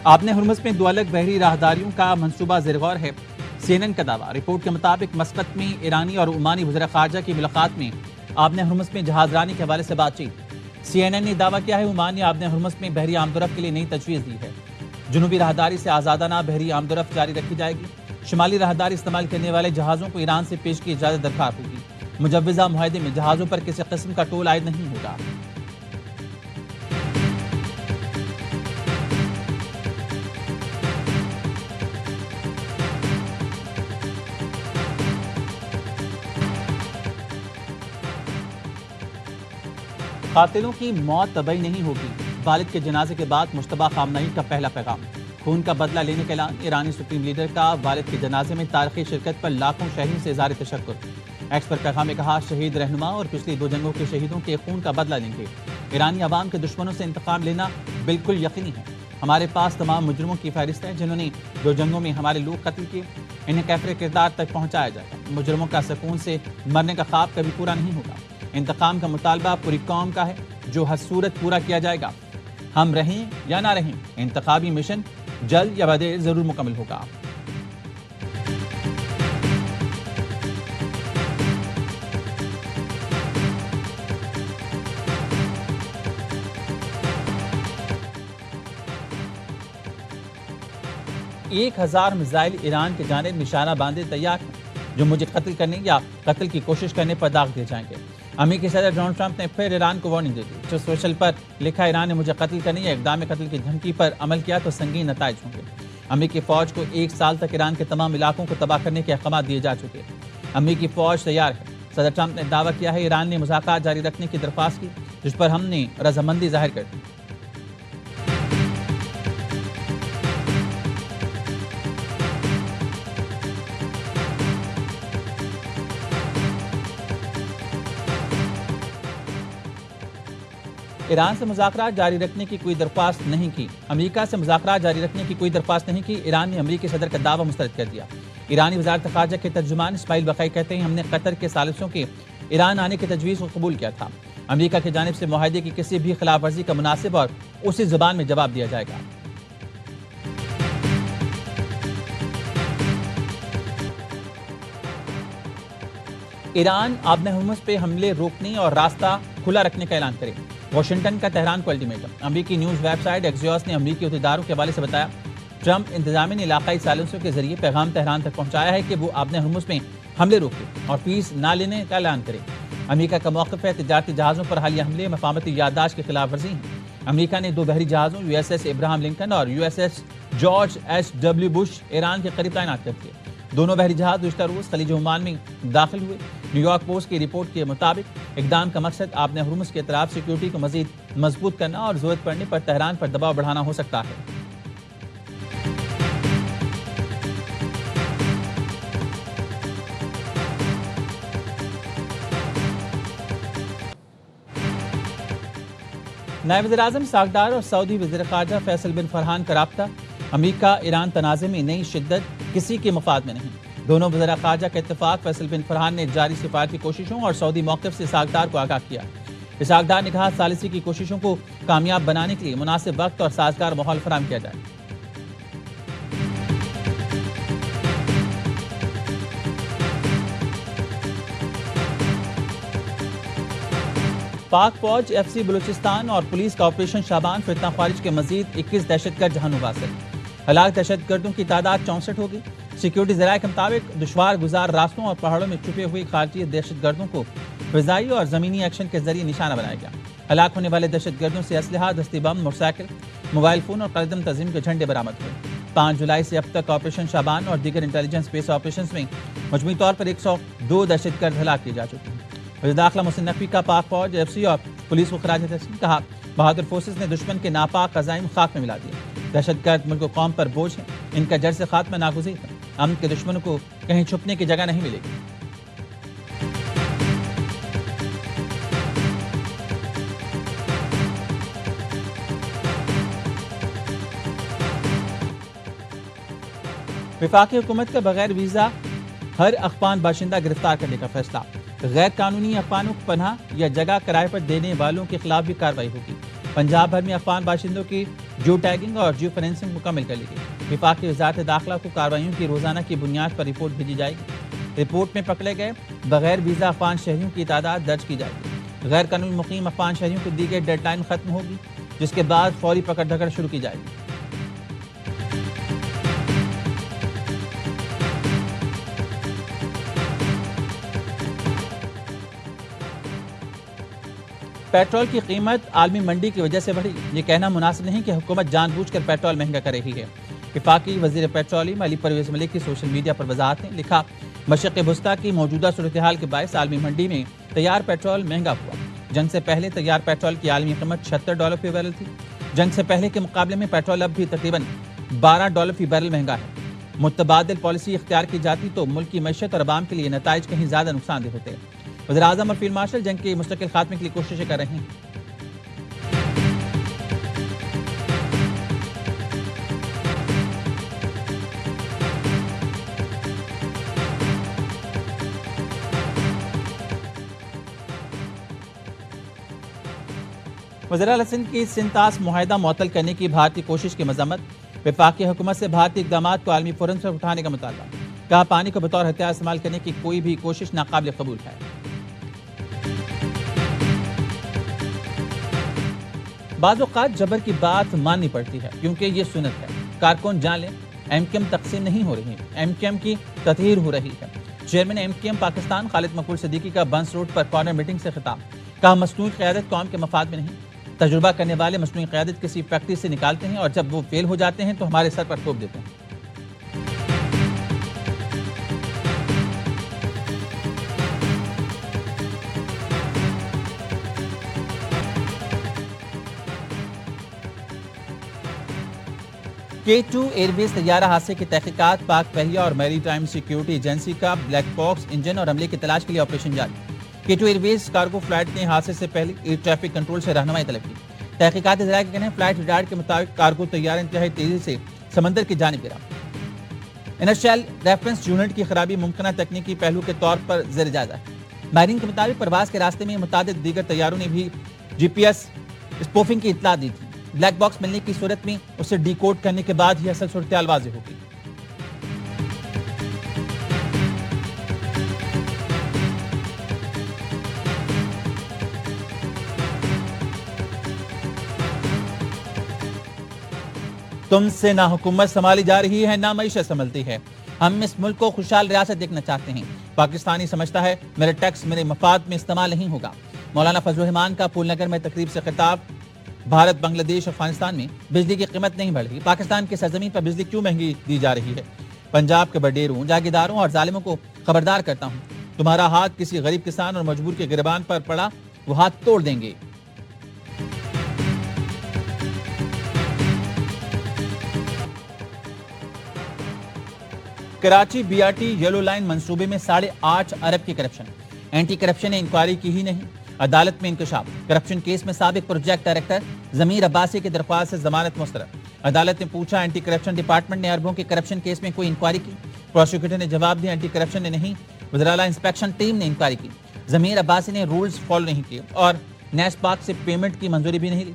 Aab-e Hormuz میں 2 الگ بحری راہداریوں کا منصوبہ زیر غور ہے۔ CNN کا دعویٰ۔ رپورٹ کے مطابق مسقط میں ایرانی اور عمانی وزراء خارجہ کی ملاقات میں آبِ ہرمز میں جہاز رانی کے حوالے سے بات چیت۔ CNN نے دعویٰ کیا ہے عمان نے آبِ ہرمز میں بحری آمد و رفت کے لیے نئی تجویز دی ہے۔ جنوبی راہداری سے آزادانہ بحری آمد و رفت جاری رکھی جائے گی۔ شمالی راہداری استعمال کرنے والے جہازوں کو ایران سے پیش کی اجازت درکار ہوگی۔ مجوزہ معاہدے میں جہازوں پر کسی قسم کا ٹول عائد نہیں ہوگا۔ قاتلوں کی موت طبعی نہیں ہوگی۔ والد کے جنازے کے بعد مشتبہ خامنہئی کا پہلا پیغام۔ خون کا بدلہ لینے کا اعلان۔ ایرانی سپریم لیڈر کا والد کے جنازے میں تاریخی شرکت پر لاکھوں شہریوں سے اظہار تشکر۔ ایکس پر پیغام میں کہا شہید رہنما اور پچھلی 2 جنگوں کے شہیدوں کے خون کا بدلہ لیں گے۔ ایرانی عوام کے دشمنوں سے انتقام لینا بالکل یقینی ہے۔ ہمارے پاس تمام مجرموں کی فہرست ہے جنہوں نے 2 جنگوں میں ہمارے لوگ قتل کیے۔ انہیں کیفر کردار تک پہنچایا جائے گا۔ مجرموں کا سکون سے مرنے کا خواب کبھی پورا نہیں ہوگا۔ انتقام کا مطالبہ پوری قوم کا ہے جو ہر صورت پورا کیا جائے گا۔ ہم رہیں یا نہ رہیں، انتخابی مشن جلد یا بدیر ضرور مکمل ہوگا۔ ایک 1000 میزائل ایران کی جانب نشانہ باندھے تیار ہیں جو مجھے قتل کرنے یا قتل کی کوشش کرنے پر داغ دیے جائیں گے۔ امریکی صدر ڈونلڈ ٹرمپ نے پھر ایران کو وارننگ دے دی۔ جو سوشل پر لکھا ایران نے مجھے قتل کرنے یا اقدام قتل کی دھمکی پر عمل کیا تو سنگین نتائج ہوں گے۔ امریکی فوج کو 1 سال تک ایران کے تمام علاقوں کو تباہ کرنے کے احکامات دیے جا چکے۔ امریکی فوج تیار ہے۔ صدر ٹرمپ نے دعویٰ کیا ہے ایران نے مذاکرات جاری رکھنے کی درخواست کی جس پر ہم نے رضامندی ظاہر کر دی۔ ایران سے مذاکرات جاری رکھنے کی کوئی درخواست نہیں کی۔ امریکہ سے مذاکرات جاری رکھنے کی کوئی درخواست نہیں کی۔ ایران نے امریکی صدر کا دعویٰ مسترد کر دیا۔ ایرانی وزارت خارجہ کے ترجمان اسماعیل بقائی کہتے ہیں ہم نے قطر کے ثالثوں کے ایران آنے کی تجویز کو قبول کیا تھا۔ امریکہ کی جانب سے معاہدے کی کسی بھی خلاف ورزی کا مناسب اور اسی زبان میں جواب دیا جائے گا۔ ایران آبِ ہرمز پہ حملے روکنے اور راستہ کھلا رکھنے کا اعلان کرے۔ واشنگٹن کا تہران کو الٹیمیٹم۔ امریکی نیوز ویب سائٹ ایکسیوس نے امریکی عہدیداروں کے حوالے سے بتایا ٹرمپ انتظامیہ نے علاقائی سائلنسوں کے ذریعے پیغام تہران تک پہنچایا ہے کہ وہ آبِ ہرمز میں حملے روکے اور فیس نہ لینے کا اعلان کرے۔ امریکہ کا موقف ہے تجارتی جہازوں پر حالیہ حملے مفاہمتی یادداشت کی خلاف ورزی ہیں۔ امریکہ نے 2 بحری جہازوں USS ابراہم لنکن اور USS George H.W. Bush Iran کے قریب تعینات کر دیے۔ دونوں بحری جہاز گزشتہ روز خلیج عمان میں داخل ہوئے۔ نیو یارک پوسٹ کی رپورٹ کے مطابق اقدام کا مقصد آبِ ہرمز کے اطراف سیکیورٹی کو مزید مضبوط کرنا اور ضرورت پڑنے پر تہران پر دباؤ بڑھانا ہو سکتا ہے۔ نائب وزیر اعظم اسحاق ڈار اور سعودی وزیر خارجہ فیصل بن فرحان کا رابطہ۔ امریکہ ایران تنازع میں نئی شدت کسی کے مفاد میں نہیں۔ دونوں وزراء خارجہ کا اتفاق۔ فیصل بن فرحان نے جاری سفارتی کوششوں اور سعودی موقف سے اسحاق ڈار کو آگاہ کیا۔ اسحاق ڈار نے کہا ثالثی کی کوششوں کو کامیاب بنانے کے لیے مناسب وقت اور سازگار ماحول فراہم کیا جائے۔ پاک فوج FC بلوچستان اور پولیس کا آپریشن شابان فتنہ خارج کے مزید 21 دہشت گرد جہنم حاصل۔ ہلاک دہشت گردوں کی تعداد 64 ہوگی۔ سیکیورٹی ذرائع کے مطابق دشوار گزار راستوں اور پہاڑوں میں چھپے ہوئے خارجی دہشت گردوں کو فضائی اور زمینی ایکشن کے ذریعے نشانہ بنایا گیا۔ ہلاک ہونے والے دہشت گردوں سے اسلحہ، دستی بم، موٹر سائیکل، موبائل فون اور قلعہ تنظیم کے جھنڈے برآمد ہوئے۔ 5 جولائی سے اب تک آپریشن شابان اور دیگر انٹیلیجنس بیس آپریشنز میں مجموعی طور پر 102 دہشت گرد ہلاک کیے جا چکے ہیں۔ وزیر داخلہ محسن نقوی کا پاک فوج FC اور پولیس کو خراج تحسین کہا بہادر فورسز نے دشمن کے ناپاک عزائم خاک میں ملا دیا۔ دہشت گرد ملک و قوم پر بوجھ ہیں، ان کا جڑ سے خاتمہ ناگزیر ہے۔ امن کے دشمنوں کو کہیں چھپنے کی جگہ نہیں ملے گی۔ وفاقی حکومت کا بغیر ویزا ہر افغان باشندہ گرفتار کرنے کا فیصلہ۔ غیر قانونی افغانوں کو پناہ یا جگہ کرائے پر دینے والوں کے خلاف بھی کارروائی ہوگی۔ پنجاب بھر میں افغان باشندوں کی جیو ٹیگنگ اور جیو فورینسنگ مکمل کر لی گئی۔ وفاقی وزارت داخلہ کو کارروائیوں کی روزانہ کی بنیاد پر رپورٹ بھیجی جائے گی۔ رپورٹ میں پکڑے گئے بغیر ویزا افغان شہریوں کی تعداد درج کی جائے گی۔ غیر قانونی مقیم افغان شہریوں کو دی گئی ڈیڈ لائن ختم ہوگی، جس کے بعد فوری پکڑ دھکڑ شروع کی جائے گی۔ پیٹرول کی قیمت عالمی منڈی کی وجہ سے بڑھی، یہ کہنا مناسب نہیں کہ حکومت جان بوجھ کر پیٹرول مہنگا کر رہی ہے۔ وفاقی وزیر پیٹرولیم علی پرویز ملک کی سوشل میڈیا پر وضاحت نے لکھا، مشرق وسطیٰ کی موجودہ صورتحال کے باعث عالمی منڈی میں تیار پیٹرول مہنگا ہوا۔ جنگ سے پہلے تیار پیٹرول کی عالمی قیمت $76 فی بیرل تھی۔ جنگ سے پہلے کے مقابلے میں پیٹرول اب بھی تقریباً $12 فی بیرل مہنگا ہے۔ متبادل پالیسی اختیار کی جاتی تو ملک کی معیشت اور عوام کے لیے نتائج کہیں زیادہ نقصان دہ ہوتے۔ وزیر اعظم اور فیلڈ مارشل جنگ کے مستقل خاتمے کے لیے کوششیں کر رہے ہیں۔ وزیر اعلیٰ سندھ کی سنتاس معاہدہ معطل کرنے کی بھارتی کوشش کی مذمت۔ وفاقی حکومت سے بھارتی اقدامات کو عالمی فورم سے اٹھانے کا مطالبہ۔ کہا، پانی کو بطور ہتھیار استعمال کرنے کی کوئی بھی کوشش ناقابل قبول ہے۔ بعض اوقات جبر کی بات ماننی پڑتی ہے کیونکہ یہ سنت ہے۔ کارکن جان لیں، ایم کیو ایم تقسیم نہیں ہو رہی، ایم کیو ایم کی تطہیر ہو رہی ہے۔ Chairman M Q M Pakistan Khalid Maqbool Siddiqui کا بنس روڈ پر کارنر میٹنگ سے خطاب۔ کہا، مصنوعی قیادت قوم کے مفاد میں نہیں۔ تجربہ کرنے والے مصنوعی قیادت کسی فیکٹری سے نکالتے ہیں اور جب وہ فیل ہو جاتے ہیں تو ہمارے سر پر تھوپ دیتے ہیں۔ K2 ایئر بیس طیارہ حادثے کی تحقیقات۔ پاک بحریہ اور میری ٹائم سیکیورٹی ایجنسی کا بلیک باکس انجن اور عملے کی تلاش کے لیے آپریشن جاری۔ K2 air base cargo flight نے حادثے سے پہلے ایئر ٹریفک کنٹرول سے رہنمائی طلب کی۔ تحقیقات ذرائع کے کہنے فلائٹ ریڈار کے مطابق کارگو طیارہ انتہائی تیزی سے سمندر کی جانب گرا۔ انرشیل ریفرنس یونٹ کی خرابی ممکنہ تکنیکی پہلو کے طور پر زیر جائزہ ہے۔ ماہرین کے مطابق پرواز کے راستے میں متعدد دیگر طیاروں نے بھی جی پی ایس اسپوفنگ کی اطلاع دی تھی۔ بلیک باکس ملنے کی صورت میں اسے ڈی کوڈ کرنے کے بعد ہی اصل صورتحال واضح ہوگی۔ تم سے نہ حکومت سنبھالی جا رہی ہے، نہ معیشت سنبھلتی ہے۔ ہم اس ملک کو خوشحال ریاست دیکھنا چاہتے ہیں۔ پاکستانی سمجھتا ہے میرے ٹیکس میرے مفاد میں استعمال نہیں ہوگا۔ مولانا فضل الرحمان کا پھول نگر میں تقریب سے خطاب۔ بھارت، بنگلہ دیش اور افغانستان میں بجلی کی قیمت نہیں بڑھ رہی، پاکستان کی سرزمین پر بجلی کیوں مہنگی دی جا رہی ہے؟ پنجاب کے بڈیروں، جاگیرداروں اور ظالموں کو خبردار کرتا ہوں، تمہارا ہاتھ کسی غریب کسان اور مجبور کے گریبان پر پڑا، وہ ہاتھ توڑ دیں گے۔ Karachi B R T yellow line منصوبے میں 8.5 ارب کی کرپشن۔ اینٹی کرپشن نے انکوائری کی ہی نہیں، عدالت میں انکشاف۔ کرپشن کیس میں سابق پروجیکٹ ڈائریکٹر ضمیر عباسی کی درخواست سے ضمانت مسترد۔ عدالت نے پوچھا، اینٹی کرپشن ڈپارٹمنٹ نے اربوں کے کرپشن کیس میں کوئی انکوائری کی؟ پروسیکیوٹر نے جواب دیا، اینٹی کرپشن نے نہیں، وزراء انسپیکشن ٹیم نے انکوائری کی۔ ضمیر عباسی نے رولز فالو نہیں کیے اور نیس پاک سے پیمنٹ کی منظوری بھی نہیں لی۔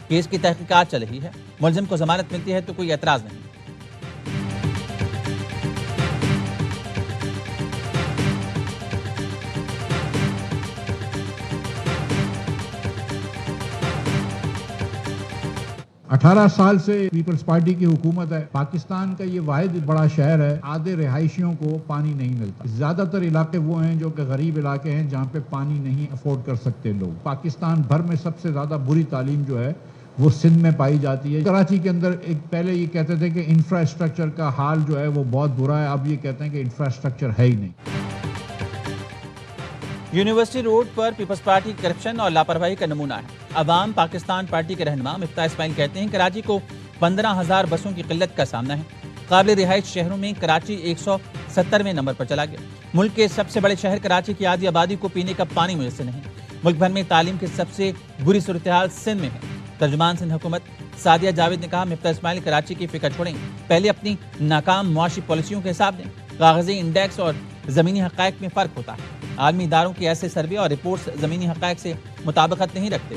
کیس کی تحقیقات چل رہی ہے، ملزم کو ضمانت ملتی ہے تو کوئی اعتراض نہیں۔ اٹھارہ سال سے پیپلز پارٹی کی حکومت ہے۔ پاکستان کا یہ واحد بڑا شہر ہے، آدھے رہائشیوں کو پانی نہیں ملتا۔ زیادہ تر علاقے وہ ہیں جو کہ غریب علاقے ہیں، جہاں پہ پانی نہیں افورڈ کر سکتے لوگ۔ پاکستان بھر میں سب سے زیادہ بری تعلیم جو ہے وہ سندھ میں پائی جاتی ہے۔ کراچی کے اندر پہلے یہ کہتے تھے کہ انفراسٹرکچر کا حال جو ہے وہ بہت برا ہے، اب یہ کہتے ہیں کہ انفراسٹرکچر ہے ہی نہیں۔ یونیورسٹی روڈ پر پیپلز پارٹی کرپشن اور لاپرواہی کا نمونہ ہے۔ عوام پاکستان پارٹی کے رہنما مفتاح اسماعیل کہتے ہیں، کراچی کو 15,000 بسوں کی قلت کا سامنا ہے۔ قابل رہائش شہروں میں کراچی 170ویں نمبر پر چلا گیا۔ ملک کے سب سے بڑے شہر کراچی کی آدھی آبادی کو پینے کا پانی میسر نہیں۔ ملک بھر میں تعلیم کی سب سے بری صورتحال سندھ میں ہے۔ ترجمان سندھ حکومت سعدیہ جاوید نے کہا، مفتاح اسماعیل کراچی کی فکر چھوڑیں، پہلے اپنی ناکام معاشی پالیسیوں کے حساب دیں۔ کاغذی انڈیکس اور زمینی حقائق میں فرق ہوتا ہے۔ عالمی اداروں کے ایسے سروے اور رپورٹس زمینی حقائق سے مطابقت نہیں رکھتے۔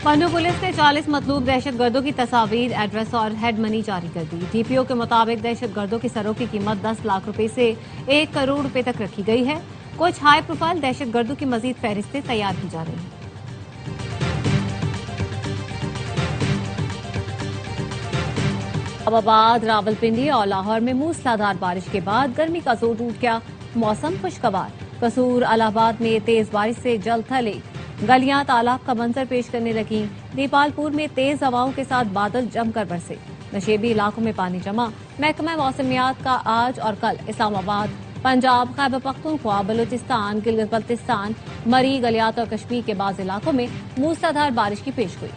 پنجو پولیس نے 40 مطلوب دہشت گردوں کی تصاویر، ایڈریس اور ہیڈ منی جاری کر دی۔ ڈی پی او کے مطابق دہشت گردوں کی سروں کی قیمت 10 لاکھ روپے سے 1 کروڑ روپے تک رکھی گئی ہے۔ کچھ ہائی پروفائل دہشت گردوں کی مزید فہرستیں تیار کی جا رہی ہیں۔ آباد، راولپنڈی اور لاہور میں موسلادھار بارش کے بعد گرمی کا زور ٹوٹ گیا، موسم خوشگوار۔ قصور، الہ آباد میں تیز بارش سے جل تھلے، گلیاں تالاب کا منظر پیش کرنے لگیں۔ دیپال پور میں تیز ہواؤں کے ساتھ بادل جم کر برسے، نشیبی علاقوں میں پانی جمع۔ محکمہ موسمیات کا آج اور کل اسلام آباد، پنجاب، خیبر پختونخوا، بلوچستان، گلگت بلتستان، مری، گلیات اور کشمیر کے بعض علاقوں میں موسلادھار بارش کی پیشگوئی۔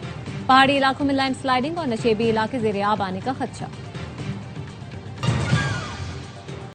پہاڑی علاقوں میں لینڈ سلائیڈنگ اور نشیبی علاقے زیر آب آنے کا خدشہ۔